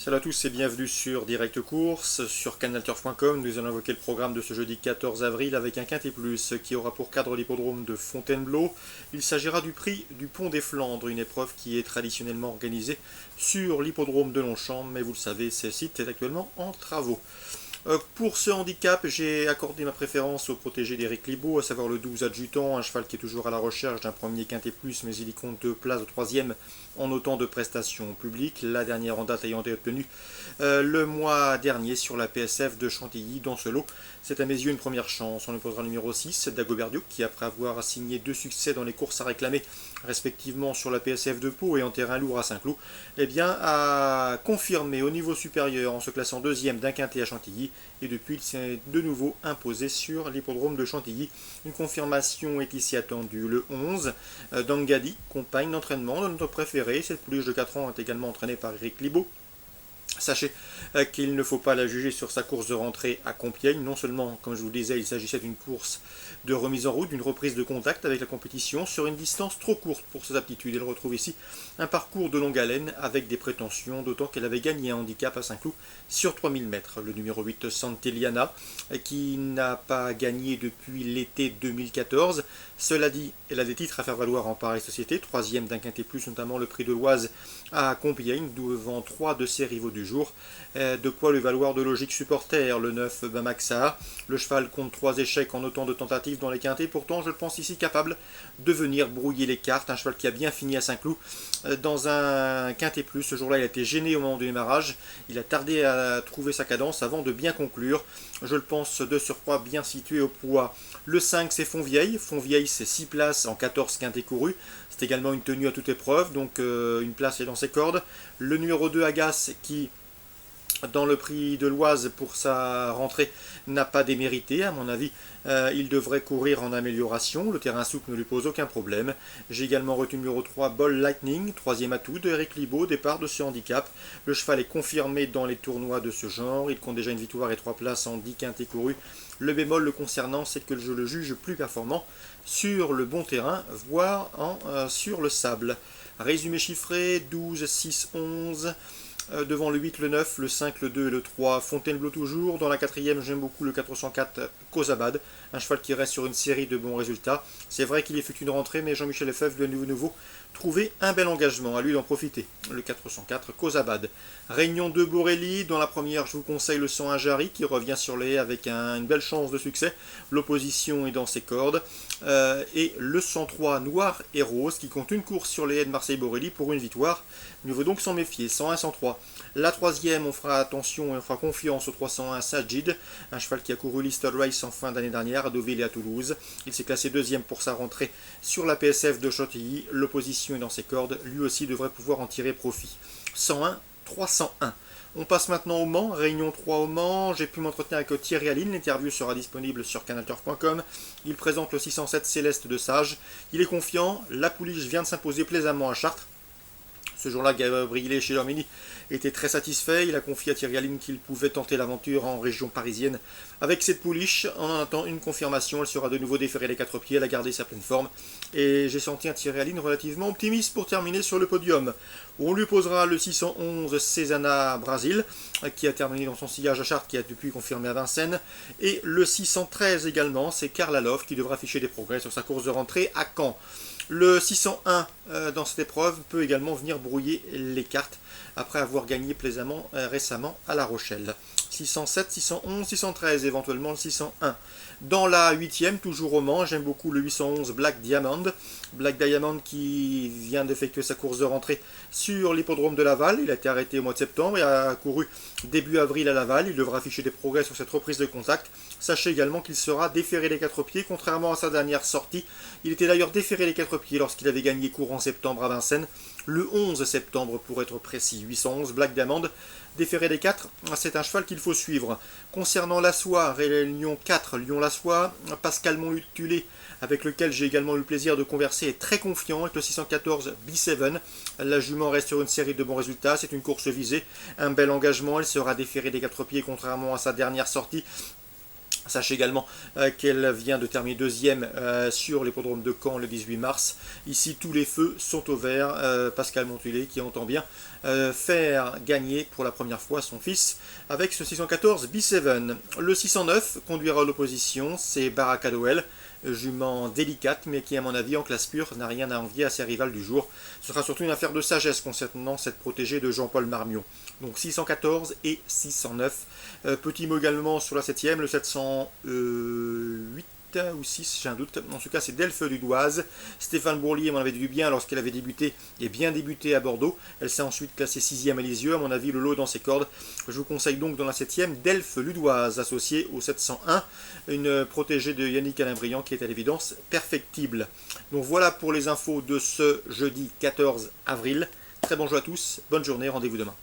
Salut à tous et bienvenue sur Direct Course, sur canalturf.com. Nous allons évoquer le programme de ce jeudi 14 avril avec un quintet plus qui aura pour cadre l'hippodrome de Fontainebleau. Il s'agira du prix du Pont des Flandres, une épreuve qui est traditionnellement organisée sur l'hippodrome de Longchamp, mais vous le savez, ce site est actuellement en travaux. Pour ce handicap, j'ai accordé ma préférence au protégé d'Éric Libaud, à savoir le 12 adjudant, un cheval qui est toujours à la recherche d'un premier quintet plus, mais il y compte 2 places au troisième en autant de prestations publiques, la dernière en date ayant été obtenue le mois dernier sur la PSF de Chantilly. Dans ce lot, c'est à mes yeux une première chance. On lui posera le numéro 6, Dagobert Duke, qui après avoir signé 2 succès dans les courses à réclamer, respectivement sur la PSF de Pau et en terrain lourd à Saint-Cloud, a confirmé au niveau supérieur en se classant deuxième d'un quintet à Chantilly, et depuis il s'est de nouveau imposé sur l'hippodrome de Chantilly. Une confirmation est ici attendue le 11, Dangadi, compagne d'entraînement de notre préféré. Cette pouliche de 4 ans est également entraînée par Éric Libaud. Sachez qu'il ne faut pas la juger sur sa course de rentrée à Compiègne. Non seulement, comme je vous le disais, il s'agissait d'une course de remise en route, d'une reprise de contact avec la compétition sur une distance trop courte pour ses aptitudes. Elle retrouve ici un parcours de longue haleine avec des prétentions, d'autant qu'elle avait gagné un handicap à Saint-Cloud sur 3000 mètres. Le numéro 8, Santeliana, qui n'a pas gagné depuis l'été 2014. Cela dit, elle a des titres à faire valoir en pareille société, troisième d'un quintet plus, notamment le prix de l'Oise à Compiègne, devant 3 de ses rivaux du jour. De quoi lui valoir de logique supporter, le 9 Bamaxa. Le cheval compte 3 échecs en autant de tentatives dans les quintets, pourtant je le pense ici capable de venir brouiller les cartes. Un cheval qui a bien fini à Saint-Cloud dans un quintet plus. Ce jour-là, il a été gêné au moment du démarrage. Il a tardé à trouver sa cadence avant de bien conclure. Je le pense de surcroît bien situé au poids. Le 5, c'est Fontvieille. Fontvieille, c'est 6 places en 14 quintets courus. C'est également une tenue à toute épreuve, donc une place est dans ses cordes. Le numéro 2, Agace, qui dans le prix de l'Oise pour sa rentrée n'a pas démérité. À mon avis, il devrait courir en amélioration. Le terrain souple ne lui pose aucun problème. J'ai également retenu le numéro 3, Ball Lightning, troisième atout de Éric Libaud, départ de ce handicap. Le cheval est confirmé dans les tournois de ce genre. Il compte déjà une victoire et 3 places en 10 quintés courus. Le bémol le concernant, c'est que je le juge plus performant sur le bon terrain, voire sur le sable. Résumé chiffré, 12, 6, 11... devant le 8, le 9, le 5, le 2 et le 3, Fontainebleau toujours. Dans la quatrième, j'aime beaucoup le 404 Kozabad, un cheval qui reste sur une série de bons résultats. C'est vrai qu'il effectue une rentrée, mais Jean-Michel Lefebvre lui a de nouveau trouvé un bel engagement. À lui d'en profiter. Le 404 Kozabad. Réunion de Borelli. Dans la première, je vous conseille le 101 Jarry qui revient sur les haies avec une belle chance de succès. L'opposition est dans ses cordes. Et le 103 Noir et Rose qui compte une course sur les haies de Marseille-Borelli pour une victoire. Mieux vaut donc s'en méfier. 101-103. La troisième, on fera attention et on fera confiance au 301 Sajid, un cheval qui a couru l'Easter Race en fin d'année dernière à Deauville et à Toulouse. Il s'est classé deuxième pour sa rentrée sur la PSF de Chantilly. L'opposition est dans ses cordes, lui aussi devrait pouvoir en tirer profit. 101, 301. On passe maintenant au Mans, réunion 3 au Mans. J'ai pu m'entretenir avec Thierry Aline, l'interview sera disponible sur canalturf.com. Il présente le 607 Céleste de Sage. Il est confiant, la pouliche vient de s'imposer plaisamment à Chartres. Ce jour-là, Gabriel Chilomini était très satisfait. Il a confié à Thierry Aline qu'il pouvait tenter l'aventure en région parisienne. Avec cette pouliche, on en attend une confirmation. Elle sera de nouveau déférée les 4 pieds. Elle a gardé sa pleine forme. Et j'ai senti un Thierry Aline relativement optimiste pour terminer sur le podium. On lui posera le 611 Cézanne Brasil, qui a terminé dans son sillage à Chartres, qui a depuis confirmé à Vincennes. Et le 613 également, c'est Karl Alof qui devra afficher des progrès sur sa course de rentrée à Caen. Le 601 dans cette épreuve peut également venir brouiller les cartes après avoir gagné plaisamment récemment à La Rochelle. 607, 611, 613, éventuellement le 601. Dans la huitième, toujours au Mans, j'aime beaucoup le 811 Black Diamond. Black Diamond qui vient d'effectuer sa course de rentrée sur l'hippodrome de Laval. Il a été arrêté au mois de septembre et a couru début avril à Laval. Il devra afficher des progrès sur cette reprise de contact. Sachez également qu'il sera déféré les 4 pieds, contrairement à sa dernière sortie. Il était d'ailleurs déféré les 4 pieds lorsqu'il avait gagné courant septembre à Vincennes. Le 11 septembre pour être précis. 811 Black Diamond. Déféré des 4, c'est un cheval qu'il faut suivre. Concernant l'Assois, Réunion 4, Lyon-Lassois, Pascal Montulé, avec lequel j'ai également eu le plaisir de converser, est très confiant avec le 614 B7. La jument reste sur une série de bons résultats, c'est une course visée, un bel engagement, elle sera déférée des 4 pieds contrairement à sa dernière sortie. Sachez également qu'elle vient de terminer deuxième sur l'hippodrome de Caen le 18 mars. Ici, tous les feux sont au vert. Pascal Montulet qui entend bien faire gagner pour la première fois son fils avec ce 614 B7. Le 609 conduira l'opposition, c'est Baraka Doel, jument délicate, mais qui, à mon avis, en classe pure, n'a rien à envier à ses rivales du jour. Ce sera surtout une affaire de sagesse concernant cette protégée de Jean-Paul Marmion. Donc 614 et 609. Petit mot également sur la 7ème, le 708 ou 6, j'ai un doute. En tout cas, c'est Delphes Ludoise. Stéphane Bourlier m'en avait dit du bien lorsqu'elle avait débuté et bien débuté à Bordeaux. Elle s'est ensuite classée 6e à Lisieux. À mon avis, le lot est dans ses cordes. Je vous conseille donc dans la 7ème Delphes Ludoise associée au 701, une protégée de Yannick Alain-Briand qui est à l'évidence perfectible. Donc voilà pour les infos de ce jeudi 14 avril. Très bon jeu à tous, bonne journée, rendez-vous demain.